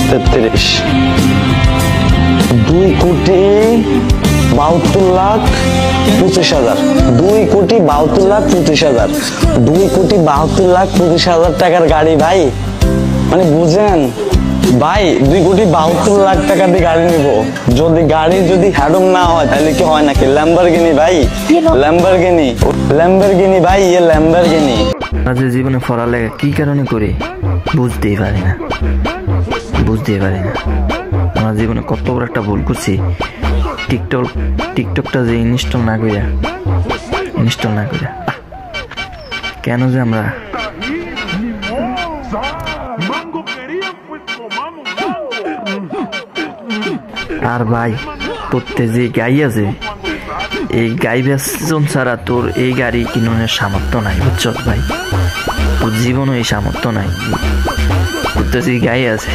33 2,72,25,000 2,72,25,000 2,72,25,000 টাকার গাড়ি ভাই, মানে বুঝেন ভাই, 2,72,00,000 টাকা দিয়ে গাড়ি নিব। যদি গাড়ি যদি হ্যাডম না হয় তাহলে কি হয় নাকি? ল্যাম্বরগিনি ভাই, ল্যাম্বরগিনি ভাই, ল্যাম্বরগিনি। আজ জীবনে পড়ালেখা কি কারণে করি বুঝতেই পারি না। আমার জীবনে কত বড় একটা ভুল করছি। টিকটকটা যে ইনস্টল না করিয়া কেন যে আমরা আর ভাই তোরতে যে গাই আছে, এই গাই বেচন ছাড়া তোর এই গাড়ি কিনার সামর্থ্য নাই, বুঝছ ভাই? তোর জীবনও এই সামর্থ্য নাই। তোরতে যে গাই আছে